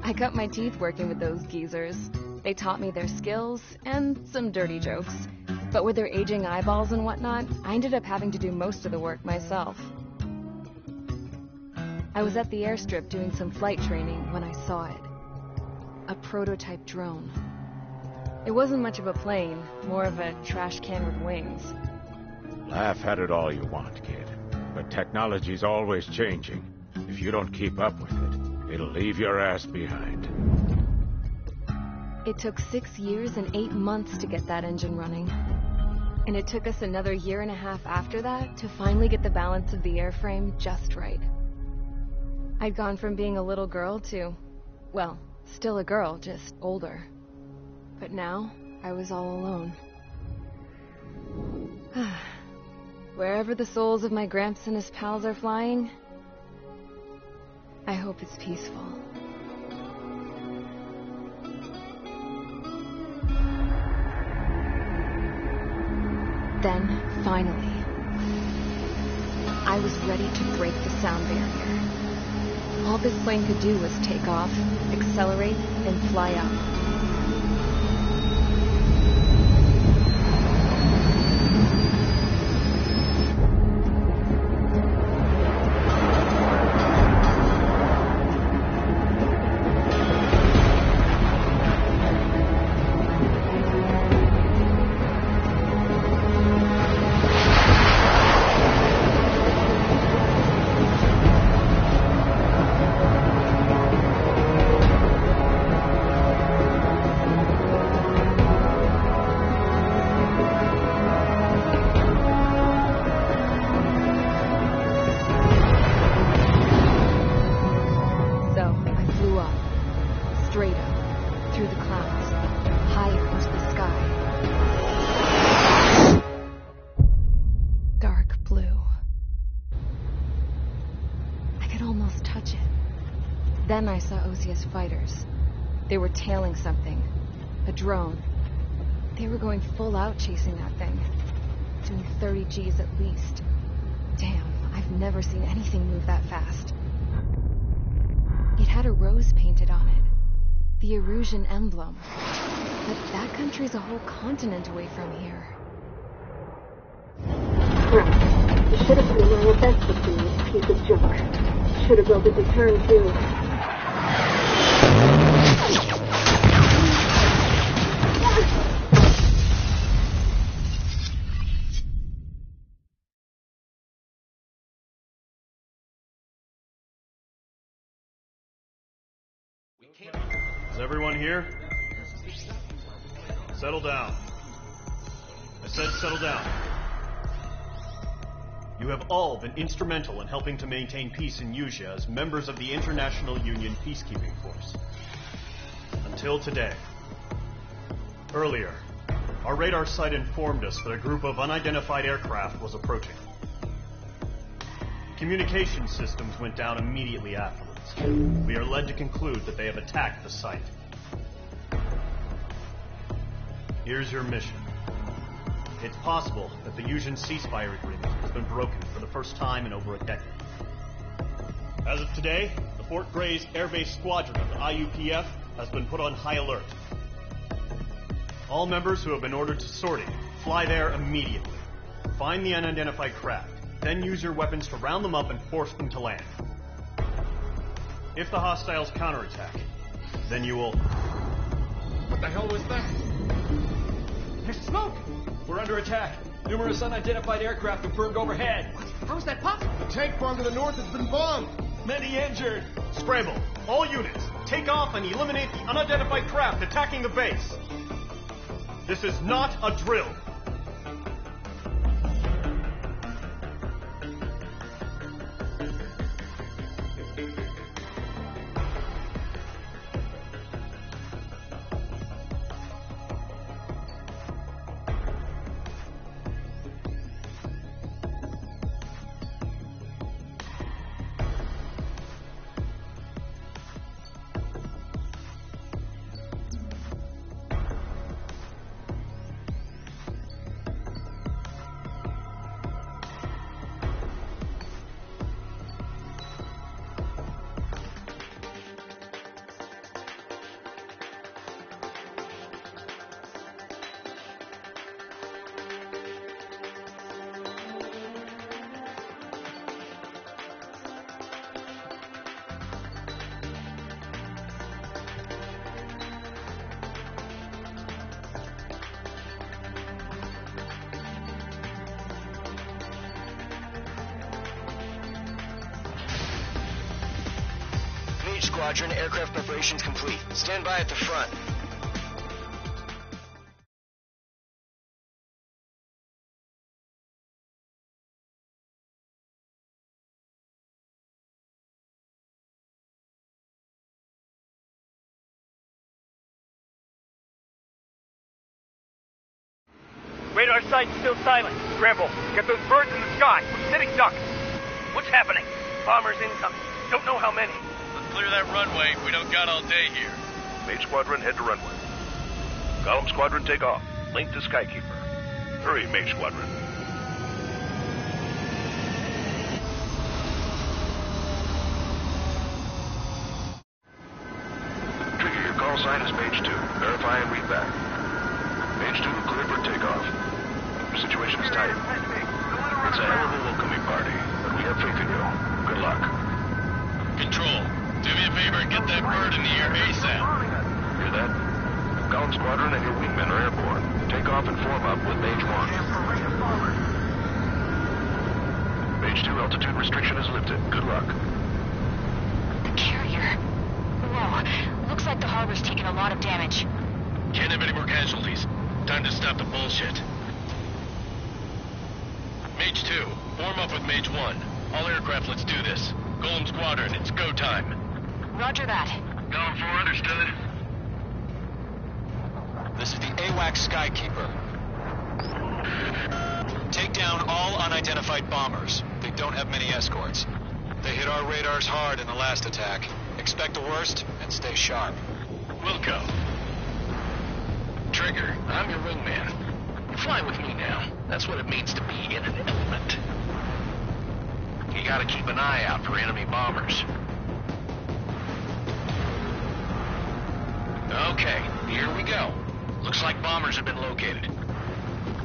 I cut my teeth working with those geezers. They taught me their skills and some dirty jokes. But with their aging eyeballs and whatnot, I ended up having to do most of the work myself. I was at the airstrip doing some flight training when I saw it. A prototype drone. It wasn't much of a plane, more of a trash can with wings. Laugh at it all you want, kid. But technology's always changing. If you don't keep up with it, it'll leave your ass behind. It took 6 years and 8 months to get that engine running. And it took us another 1.5 years after that to finally get the balance of the airframe just right. I'd gone from being a little girl to, well, still a girl, just older. But now, I was all alone. Wherever the souls of my Gramps and his pals are flying, I hope it's peaceful. Then, finally, I was ready to break the sound barrier. All this plane could do was take off, accelerate, and fly up. Then I saw Osius fighters. They were tailing something. A drone. They were going full out chasing that thing. Doing 30 Gs at least. Damn, I've never seen anything move that fast. It had a rose painted on it. The Erusian emblem. But that country's a whole continent away from here. Right. You should have been where your best would be, you piece of junk. Should have built a deterrent too. Is everyone here? Settle down. I said settle down. You have all been instrumental in helping to maintain peace in Usea as members of the International Union Peacekeeping Force. Until today. Earlier, our radar site informed us that a group of unidentified aircraft was approaching. Communication systems went down immediately afterwards. We are led to conclude that they have attacked the site. Here's your mission. It's possible that the Usian ceasefire agreement has been broken for the first time in over a decade. As of today, the Fort Grays Air Base Squadron of the IUPF has been put on high alert. All members who have been ordered to sortie, fly there immediately. Find the unidentified craft, then use your weapons to round them up and force them to land. If the hostiles counterattack, then you will... What the hell was that? There's smoke! We're under attack. Numerous unidentified aircraft confirmed overhead. How is that possible? The tank farm to the north has been bombed. Many injured. Scramble. All units, take off and eliminate the unidentified craft attacking the base. This is not a drill. Squadron. Aircraft preparations complete. Stand by at the front. Radar site's still silent. Scramble. Get those birds in the sky. We're sitting ducks. What's happening? Bombers incoming. Don't know how many. Let's clear that runway. We don't got all day here. Mage Squadron, head to runway. Column Squadron, take off. Link to Skykeeper. Hurry, Mage Squadron. Trigger, your call sign is Mage 2. Verify and read back. Mage 2, clear for takeoff. Situation is tight. It's a hell of a welcoming party, but we have faith in you. Good luck. Control, do me a favor and get that bird in the air ASAP. Hear that? Column Squadron and your wingmen are airborne. Take off and form up with Mage 1. Mage 2, altitude restriction is lifted. Good luck. The carrier. Whoa. Looks like the harbor's taken a lot of damage. Can't have any more casualties. Time to stop the bullshit. Mage 2, form up with Mage 1. All aircraft, let's do this. Golem Squadron, it's go time. Roger that. Going for understood. This is the AWACS Skykeeper. Take down all unidentified bombers. They don't have many escorts. They hit our radars hard in the last attack. Expect the worst and stay sharp. Wilco. Trigger, I'm your wingman. Fly with me now. That's what it means to be in an element. You gotta keep an eye out for enemy bombers. Okay, here we go. Looks like bombers have been located.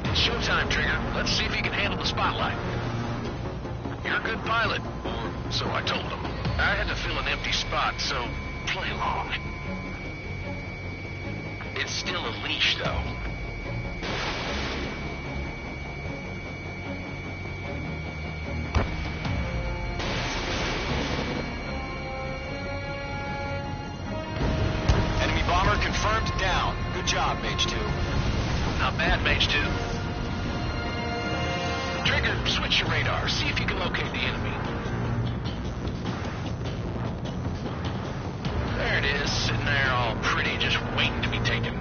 It's showtime, Trigger. Let's see if you can handle the spotlight. You're a good pilot, or so I told him. I had to fill an empty spot, so play along. It's still a leash, though. Enemy bomber confirmed down. Good job, Mage 2. Not bad, Mage 2. Trigger, switch your radar. See if you can locate the enemy. There it is, sitting there all pretty, just waiting to be taken.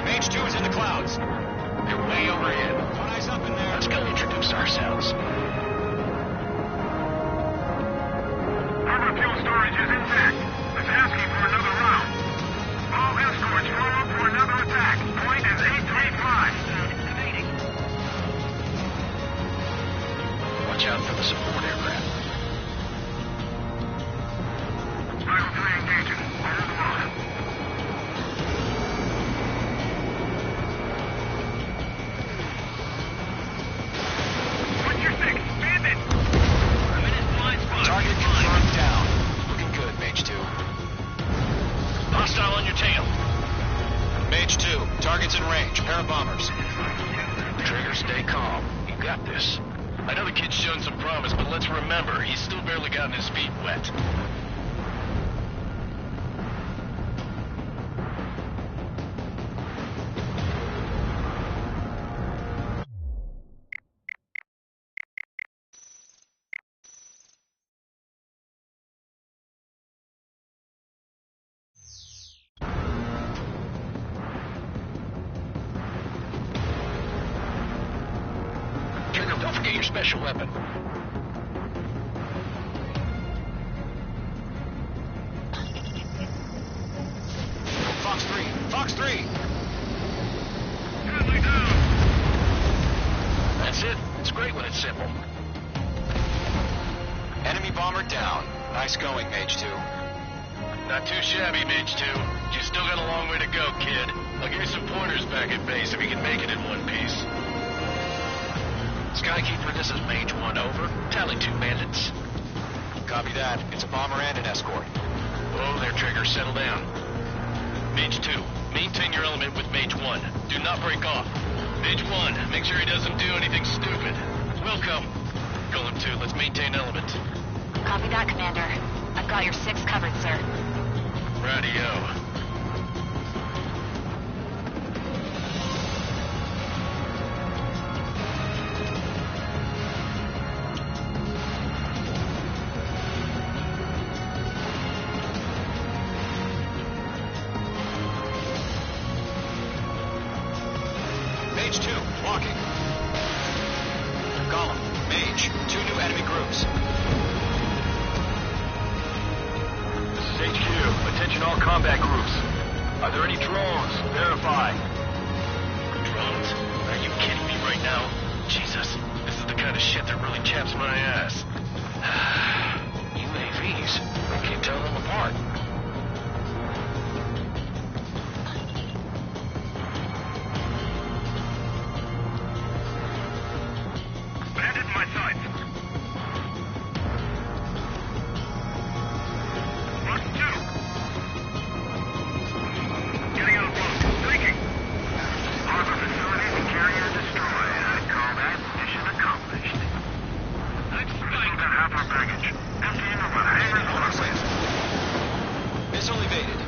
Mage 2 is in the clouds. They're way overhead. One eye's up in there. Let's go introduce ourselves. Harbor fuel storage is intact. It's asking for another round. All escorts form up for another attack. Point is 835. Watch out for the support aircraft. Rifle 3 engaging. Over the line. What's your six? Bandit! I'm in his blind spot. Target confirmed down. Looking good, Mage 2. Hostile on your tail. Mage 2, target's in range. Pair of bombers. Trigger, stay calm. You got this. I know the kid's shown some promise, but let's remember, he's still barely gotten his feet wet. Trigger, don't forget your special weapon. Fox 3, Fox 3! Friendly down. That's it. It's great when it's simple. Enemy bomber down. Nice going, Mage 2. Not too shabby, Mage 2. You still got a long way to go, kid. I'll give you some pointers back at base if you can make it in one piece. Skykeeper, this is Mage 1, over. Tally 2 bandits. Copy that. It's a bomber and an escort. Oh, there, Trigger. Settle down. Mage 2, maintain your element with Mage 1. Do not break off. Mage 1, make sure he doesn't do anything stupid. Welcome. Golem 2, let's maintain element. Copy that, Commander. I've got your 6 covered, sir. Radio. Mage 2, walking. Golem, Mage, 2 new enemy groups. This is HQ. Attention all combat groups. Are there any drones? Verify. Drones? Are you kidding me right now? Jesus, this is the kind of shit that really chaps my ass. UAVs? I can't tell them apart. Bandit in my sights. Mark 2. Getting out of block. Breaking. Harbor facilities and carrier destroyed. I call that mission accomplished. Let's still got half our baggage. Empty in over the hangars on our west. Missile evaded.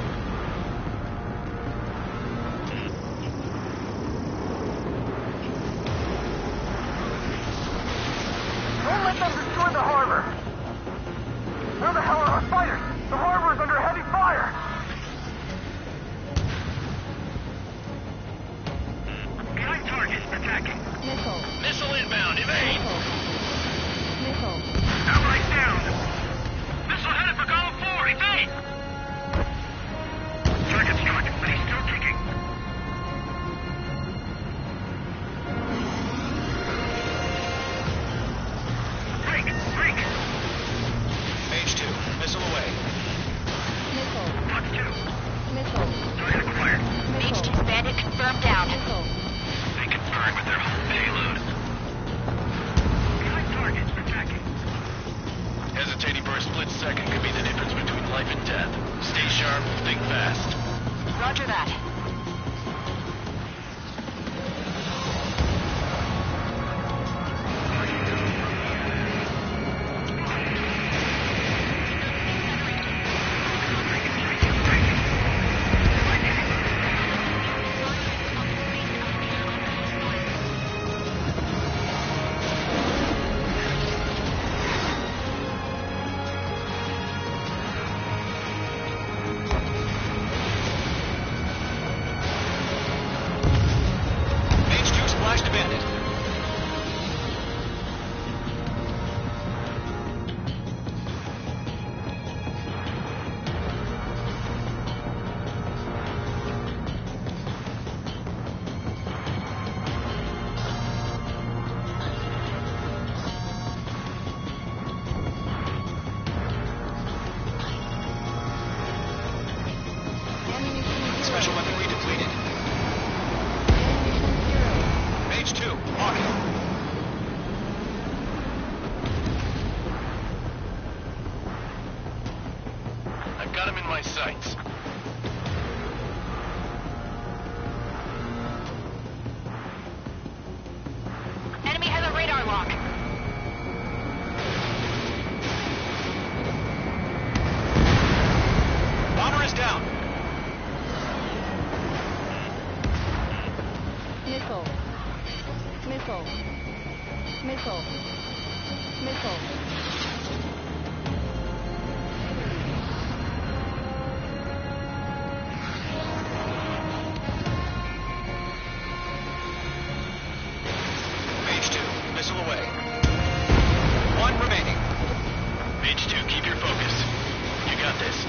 Don't let them destroy the harbor! Where the hell are our fighters? The harbor is under heavy fire! Behind target, attacking. Missile inbound, evade! Allied down! Missile headed for column 4, evade! Target struck, but he's still kicking. Break! Mage 2, missile away. Block 2. Target acquired. Mage 2's bandit confirmed down. They confirmed with their whole payload. Behind target, attacking. Hesitating for a split second could be the difference between life and death. Stay sharp, think fast. Roger that. Mage 2 splashed a bandit. Special weaponry depleted. Mage 2, walking. I've got him in my sights. Enemy has a radar lock. Bomber is down. Mage 2, missile away. 1 remaining. Mage 2, keep your focus. You got this.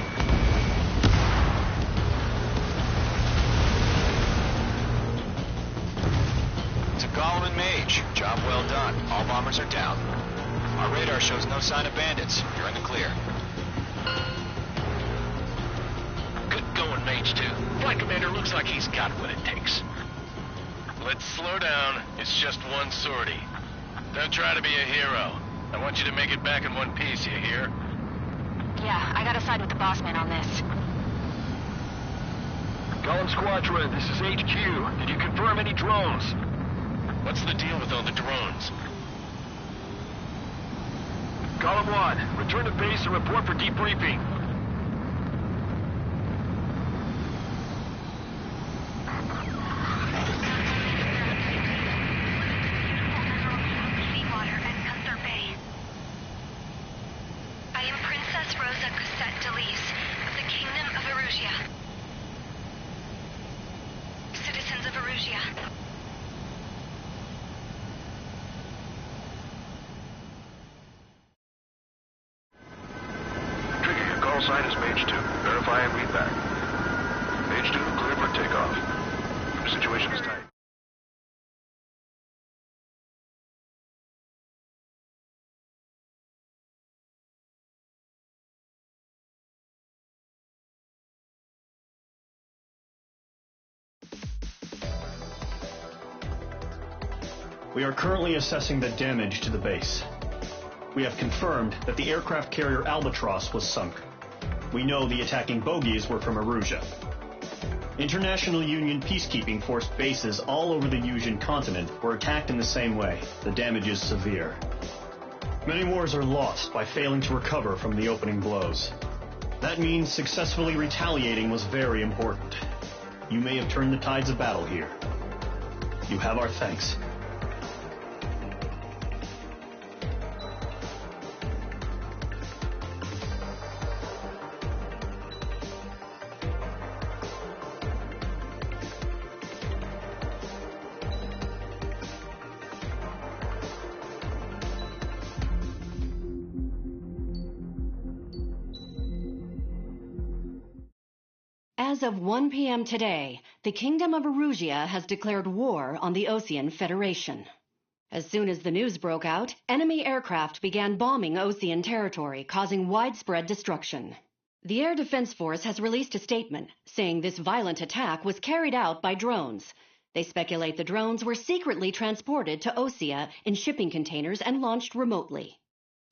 To Golem and Mage, job well done. All bombers are down. Our radar shows no sign of bandits. You're in the clear. H2. Flight commander looks like he's got what it takes. Let's slow down. It's just one sortie. Don't try to be a hero. I want you to make it back in one piece, you hear? Yeah, I gotta side with the boss man on this. Golem Squadron, this is HQ. Did you confirm any drones? What's the deal with all the drones? Golem 1, return to base and report for debriefing. Seawater and Gunther Bay. I am Princess Rosa Cosette Delise of the Kingdom of Erusia. Citizens of Erusia. Trigger, your call sign is Mage 2. Verify and read back. Mage 2, clear for takeoff. Your situation is tight. We are currently assessing the damage to the base. We have confirmed that the aircraft carrier Albatross was sunk. We know the attacking bogies were from Erusia. International Union peacekeeping force bases all over the Yusian continent were attacked in the same way. The damage is severe. Many wars are lost by failing to recover from the opening blows. That means successfully retaliating was very important. You may have turned the tides of battle here. You have our thanks. As of 1 p.m. today, the Kingdom of Erusia has declared war on the Osean Federation. As soon as the news broke out, enemy aircraft began bombing Osean territory, causing widespread destruction. The Air Defense Force has released a statement saying this violent attack was carried out by drones. They speculate the drones were secretly transported to Osea in shipping containers and launched remotely.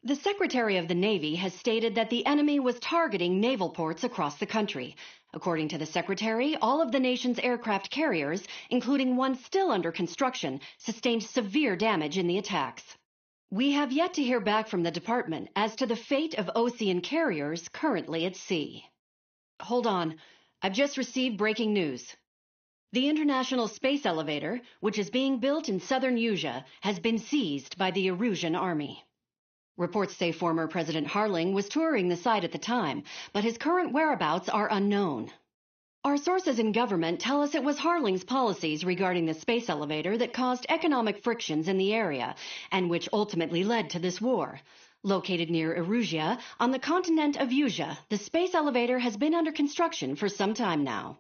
The Secretary of the Navy has stated that the enemy was targeting naval ports across the country. According to the Secretary, all of the nation's aircraft carriers, including one still under construction, sustained severe damage in the attacks. We have yet to hear back from the department as to the fate of Osean carriers currently at sea. Hold on. I've just received breaking news. The International Space Elevator, which is being built in southern Yusia, has been seized by the Erusian army. Reports say former President Harling was touring the site at the time, but his current whereabouts are unknown. Our sources in government tell us it was Harling's policies regarding the space elevator that caused economic frictions in the area, and which ultimately led to this war. Located near Erusia, on the continent of Yusia, the space elevator has been under construction for some time now.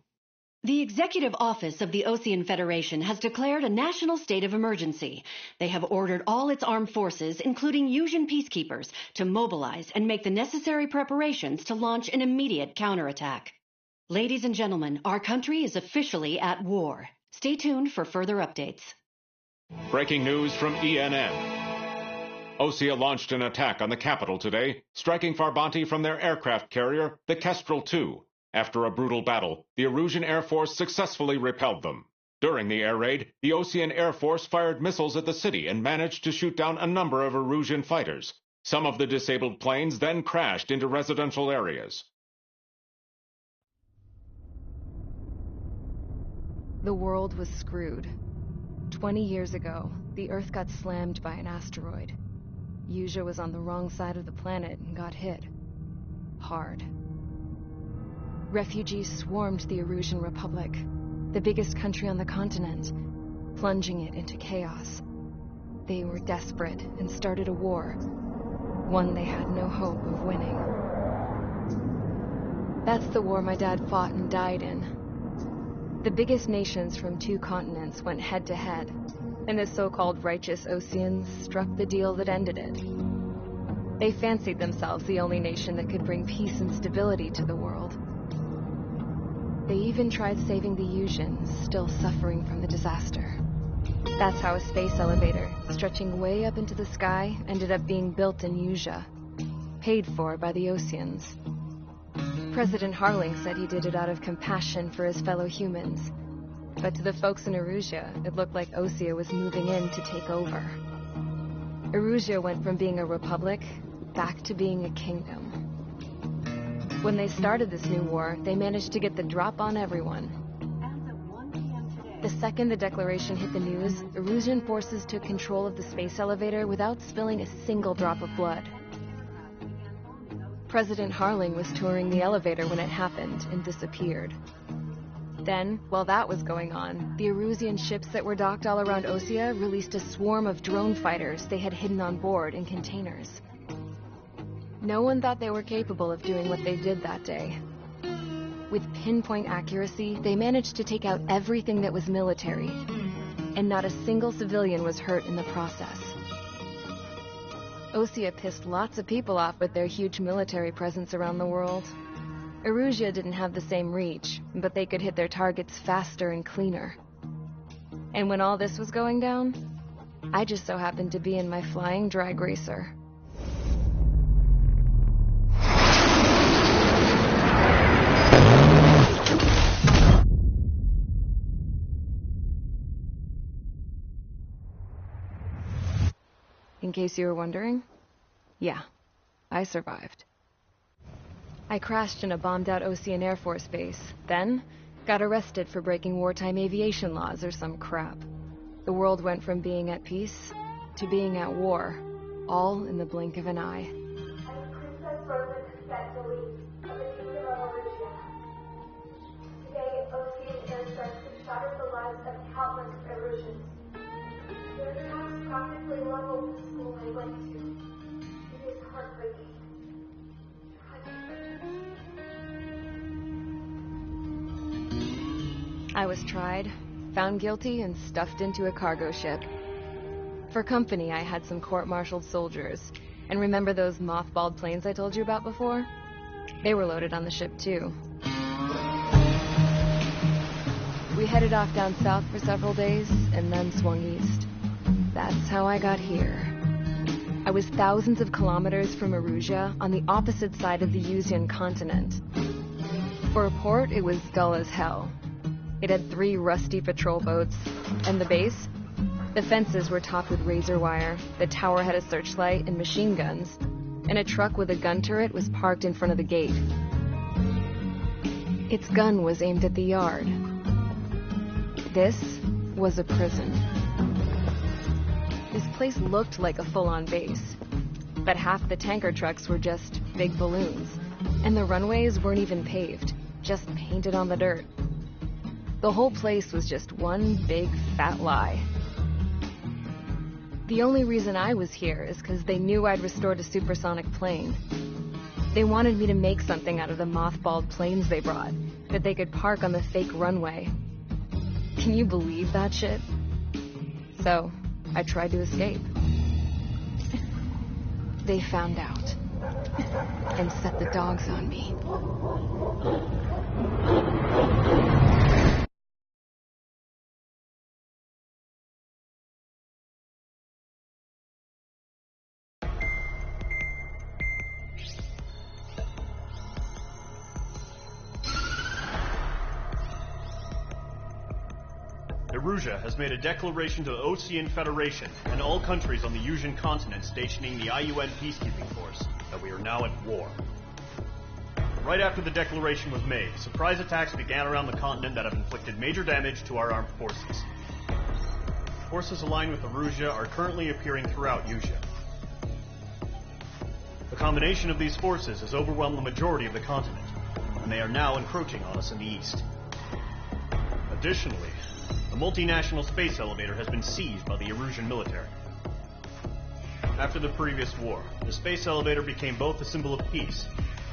The Executive Office of the Osean Federation has declared a national state of emergency. They have ordered all its armed forces, including Yusian peacekeepers, to mobilize and make the necessary preparations to launch an immediate counterattack. Ladies and gentlemen, our country is officially at war. Stay tuned for further updates. Breaking news from ENN. Osea launched an attack on the capital today, striking Farbanti from their aircraft carrier, the Kestrel II. After a brutal battle, the Erusian Air Force successfully repelled them. During the air raid, the Osean Air Force fired missiles at the city and managed to shoot down a number of Erusian fighters. Some of the disabled planes then crashed into residential areas. The world was screwed. 20 years ago, the Earth got slammed by an asteroid. Yusia was on the wrong side of the planet and got hit. Hard. Refugees swarmed the Erusian Republic, the biggest country on the continent, plunging it into chaos. They were desperate and started a war, one they had no hope of winning. That's the war my dad fought and died in. The biggest nations from 2 continents went head-to-head, and the so-called righteous Oseans struck the deal that ended it. They fancied themselves the only nation that could bring peace and stability to the world. They even tried saving the Yuzhins, still suffering from the disaster. That's how a space elevator, stretching way up into the sky, ended up being built in Yuzha, paid for by the Oseans. President Harling said he did it out of compassion for his fellow humans. But to the folks in Erusea, it looked like Osea was moving in to take over. Erusea went from being a republic back to being a kingdom. When they started this new war, they managed to get the drop on everyone. The second the declaration hit the news, Erusian forces took control of the space elevator without spilling a single drop of blood. President Harling was touring the elevator when it happened and disappeared. Then, while that was going on, the Erusian ships that were docked all around Osea released a swarm of drone fighters they had hidden on board in containers. No one thought they were capable of doing what they did that day. With pinpoint accuracy, they managed to take out everything that was military, and not a single civilian was hurt in the process. Osea pissed lots of people off with their huge military presence around the world. Erusea didn't have the same reach, but they could hit their targets faster and cleaner. And when all this was going down, I just so happened to be in my flying drag racer. In case you were wondering, yeah, I survived. I crashed in a bombed-out Osean Air Force base, then got arrested for breaking wartime aviation laws or some crap. The world went from being at peace to being at war, all in the blink of an eye. Princess Rosa Cassette Delise of the Kingdom of Erusea. Today, Osean airstrikes have shattered the lives of countless Erusians. Their attacks practically leveled the school I went to. It is heartbreaking. I was tried, found guilty, and stuffed into a cargo ship. For company, I had some court-martialed soldiers. And remember those mothballed planes I told you about before? They were loaded on the ship, too. We headed off down south for several days, and then swung east. That's how I got here. I was thousands of kilometers from Erusea, on the opposite side of the Yuzian continent. For a port, it was dull as hell. It had 3 rusty patrol boats, and the base? The fences were topped with razor wire, the tower had a searchlight and machine guns, and a truck with a gun turret was parked in front of the gate. Its gun was aimed at the yard. This was a prison. This place looked like a full-on base, but half the tanker trucks were just big balloons, and the runways weren't even paved, just painted on the dirt. The whole place was just one big fat lie. The only reason I was here is because they knew I'd restored a supersonic plane. They wanted me to make something out of the mothballed planes they brought, that they could park on the fake runway. Can you believe that shit? So, I tried to escape. They found out, and set the dogs on me. Erusea has made a declaration to the Osean Federation and all countries on the Yuzian continent stationing the IUN peacekeeping force that we are now at war. Right after the declaration was made, surprise attacks began around the continent that have inflicted major damage to our armed forces. Forces aligned with Erusea are currently appearing throughout Yuzha. The combination of these forces has overwhelmed the majority of the continent, and they are now encroaching on us in the east. Additionally, the multinational space elevator has been seized by the Erusian military. After the previous war, the space elevator became both a symbol of peace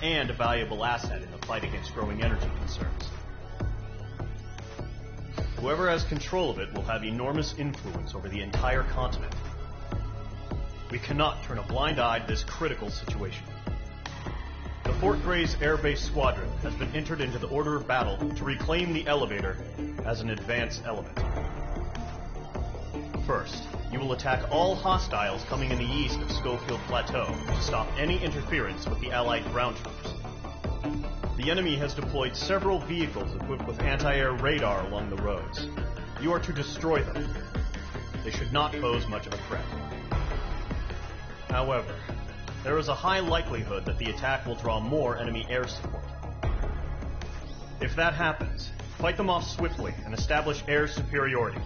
and a valuable asset in the fight against growing energy concerns. Whoever has control of it will have enormous influence over the entire continent. We cannot turn a blind eye to this critical situation. The Fort Grays Air Base Squadron has been entered into the order of battle to reclaim the elevator as an advance element. First, you will attack all hostiles coming in the east of Schofield Plateau to stop any interference with the Allied ground troops. The enemy has deployed several vehicles equipped with anti-air radar along the roads. You are to destroy them. They should not pose much of a threat. However, there is a high likelihood that the attack will draw more enemy air support. If that happens, fight them off swiftly and establish air superiority.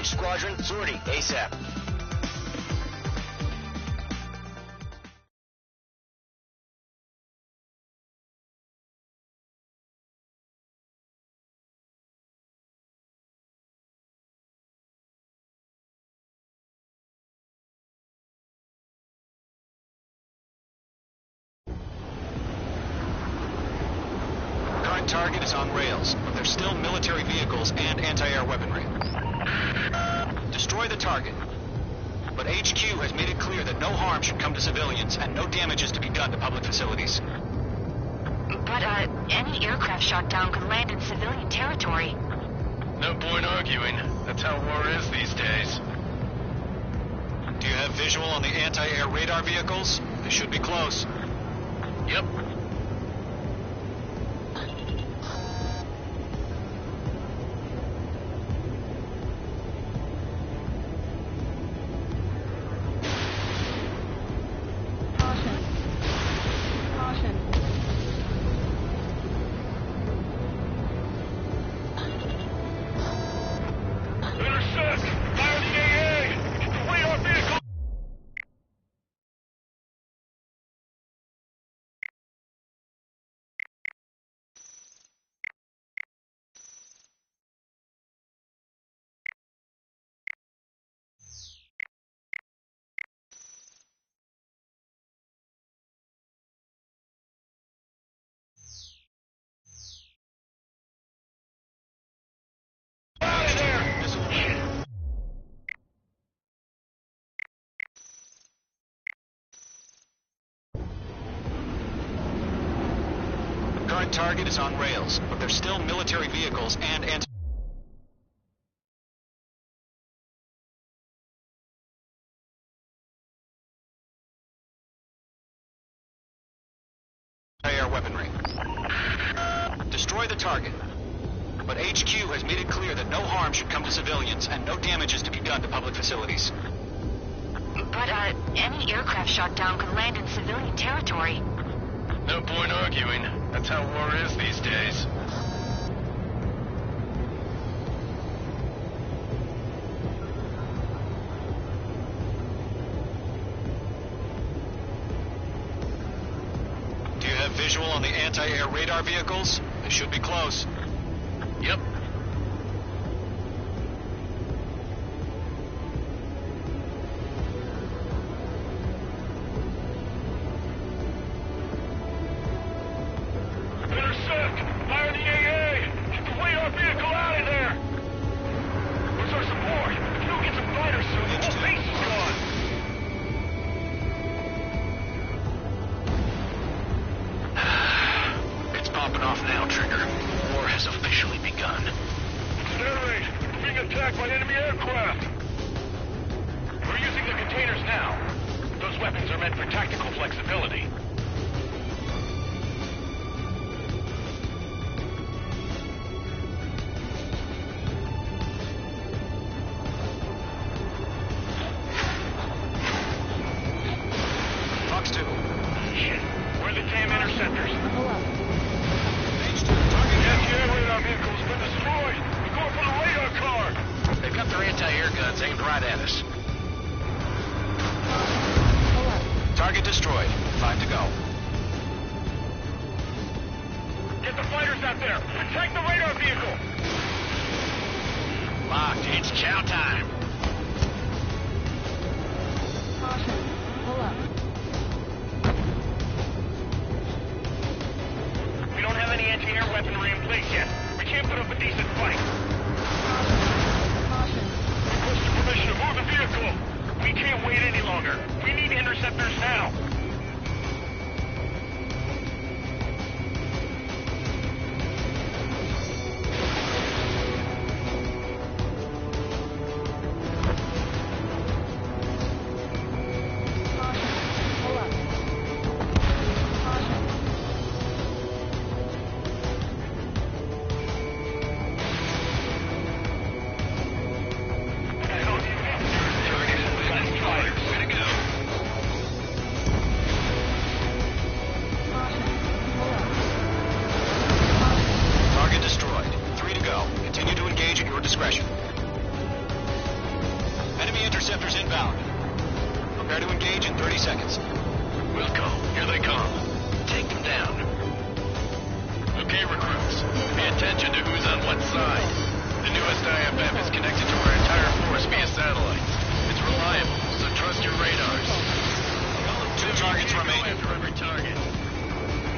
Squadron, sortie, ASAP. target is on rails, but there's still military vehicles and anti-air weaponry. Destroy the target. But HQ has made it clear that no harm should come to civilians and no damage is to be done to public facilities. But, any aircraft shot down could land in civilian territory. No point arguing. That's how war is these days. Do you have visual on the anti-air radar vehicles? They should be close. Yep. Current target is on rails, but there's still military vehicles and anti-air weaponry. Destroy the target. But HQ has made it clear that no harm should come to civilians and no damage is to be done to public facilities. But, any aircraft shot down could land in civilian territory. No point arguing. That's how war is these days. Do you have visual on the anti-air radar vehicles? They should be close. Yep. Intercept! Fire the AA! Get the radar vehicle out of there! Where's our support? If you don't get some fighters soon, the whole base is gone! It's popping off now, Trigger. War has officially begun. Narrate! We're being attacked by enemy aircraft! We're using the containers now. Those weapons are meant for tactical flexibility. Fox 2. Shit. Where are the damn interceptors? H2, target The anti-air radar vehicle's been destroyed! We're going for the radar car! They've got their anti-air guns aimed right at us. Target destroyed. 5 to go. Get the fighters out there! Attack the radar vehicle! Locked. It's chow time. We don't have any anti-air weaponry in place yet. We can't put up a decent fight. Requesting permission to move the vehicle. We can't wait any longer. We need interceptors now. Target destroyed. 3 to go. Continue to engage at your discretion. Enemy interceptors inbound. Prepare to engage in 30 seconds. Wilco, here they come. Take them down. Okay, recruits. Pay attention to who's on what side. The newest IFF is connected to our entire force via satellites. It's reliable, so trust your radars. 2 targets remain. After every target.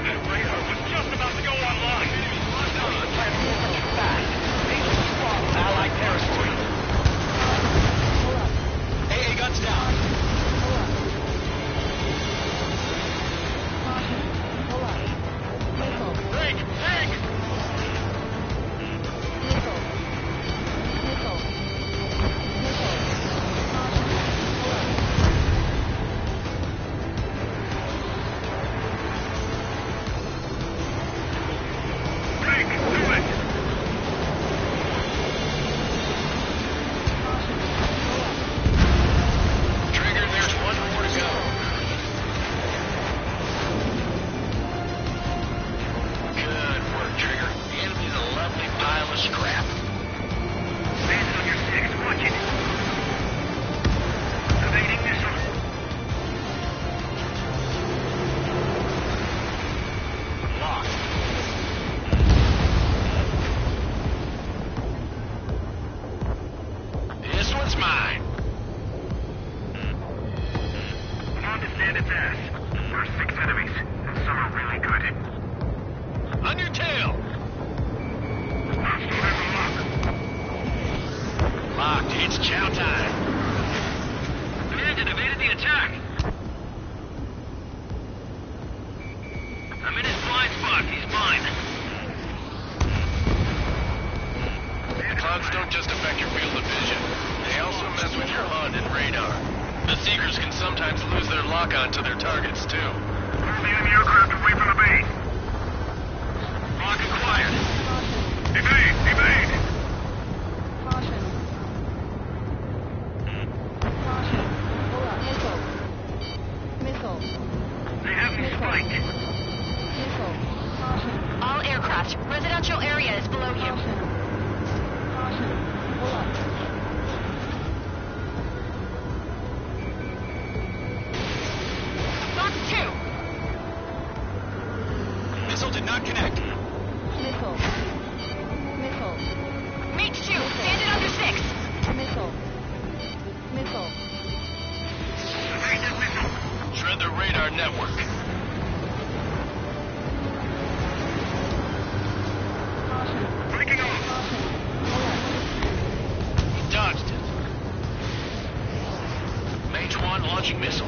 That radar was just about to go online. Allied territory. AA guns down. Break! Break! Break! Do it! Trigger, there's one more to go. Good work, Trigger. The enemy's a lovely pile of scrap. Hands on your six, watch it. Evading missile. Locked. This one's mine. On to stand its ass. There's 6 enemies, and some are really good. On your tail. Hostile has a lock. Locked. It's chow time. Bandit evaded the attack. I'm in his blind spot. He's mine. Clouds don't just affect your field of vision. They also mess with your HUD and radar. The Seekers can sometimes lose their lock-on to their targets, too. Move the enemy aircraft away from the base. Lock acquired. Evade! Evade! They have me spiked. All aircraft, residential area is below you. Fox 2. Missile did not connect. Mate 2, bandit under 6. Evade that missile. Shred the radar network. Breaking off. He dodged it. Mage 1 launching missile.